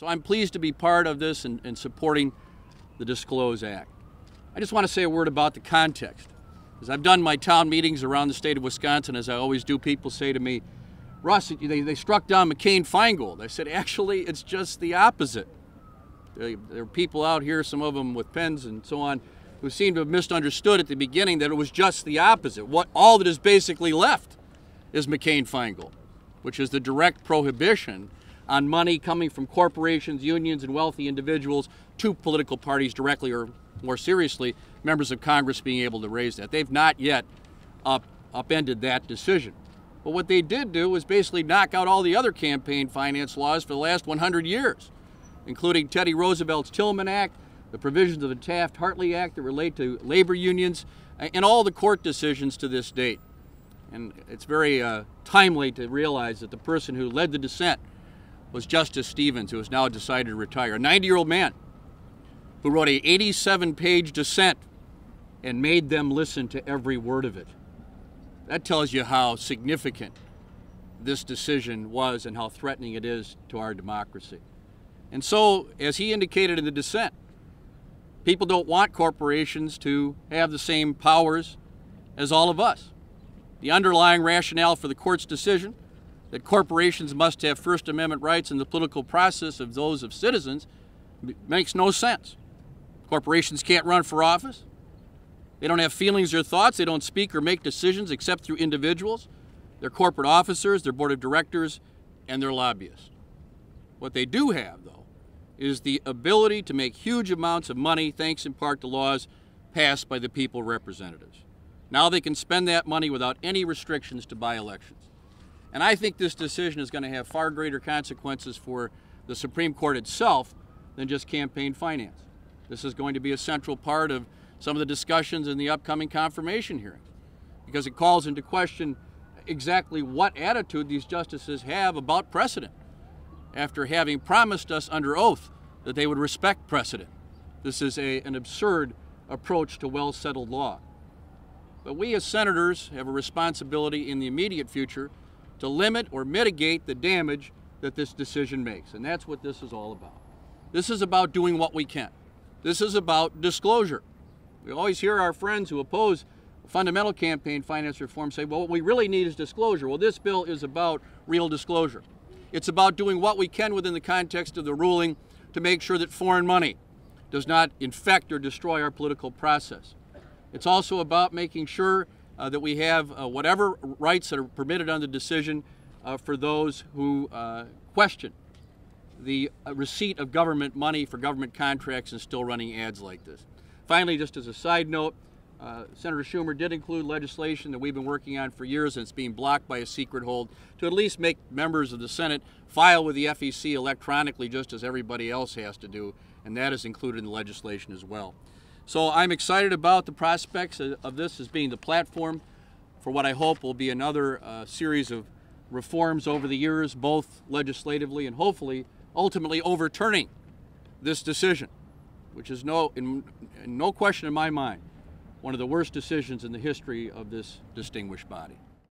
So I'm pleased to be part of this and supporting the DISCLOSE Act. I just want to say a word about the context. As I've done my town meetings around the state of Wisconsin, as I always do, people say to me, Russ, they struck down McCain-Feingold. I said, actually, it's just the opposite. There are people out here, some of them with pens and so on, who seem to have misunderstood at the beginning that it was just the opposite. All that is basically left is McCain-Feingold, which is the direct prohibition on money coming from corporations, unions, and wealthy individuals to political parties directly, or more seriously, members of Congress being able to raise that. They've not yet upended that decision. But what they did do was basically knock out all the other campaign finance laws for the last 100 years, including Teddy Roosevelt's Tillman Act, the provisions of the Taft-Hartley Act that relate to labor unions, and all the court decisions to this date. And it's very timely to realize that the person who led the dissent was Justice Stevens, who has now decided to retire, a 90-year-old man who wrote an 87-page dissent and made them listen to every word of it. That tells you how significant this decision was and how threatening it is to our democracy. And so, as he indicated in the dissent, people don't want corporations to have the same powers as all of us. The underlying rationale for the court's decision that corporations must have First Amendment rights in the political process of those of citizens makes no sense. Corporations can't run for office. They don't have feelings or thoughts. They don't speak or make decisions except through individuals, their corporate officers, their board of directors, and their lobbyists. What they do have, though, is the ability to make huge amounts of money thanks in part to laws passed by the people representatives. Now they can spend that money without any restrictions to buy elections. And I think this decision is going to have far greater consequences for the Supreme Court itself than just campaign finance. This is going to be a central part of some of the discussions in the upcoming confirmation hearings, because it calls into question exactly what attitude these justices have about precedent, after having promised us under oath that they would respect precedent. This is an absurd approach to well-settled law. But we as senators have a responsibility in the immediate future to limit or mitigate the damage that this decision makes. And that's what this is all about. This is about doing what we can. This is about disclosure. We always hear our friends who oppose fundamental campaign finance reform say, well, what we really need is disclosure. Well, this bill is about real disclosure. It's about doing what we can within the context of the ruling to make sure that foreign money does not infect or destroy our political process. It's also about making sure that we have whatever rights that are permitted under the decision for those who question the receipt of government money for government contracts and still running ads like this. Finally, just as a side note, Senator Schumer did include legislation that we've been working on for years, and it's being blocked by a secret hold, to at least make members of the Senate file with the FEC electronically, just as everybody else has to do, and that is included in the legislation as well. So I'm excited about the prospects of this as being the platform for what I hope will be another series of reforms over the years, both legislatively and hopefully ultimately overturning this decision, which is no question in my mind one of the worst decisions in the history of this distinguished body.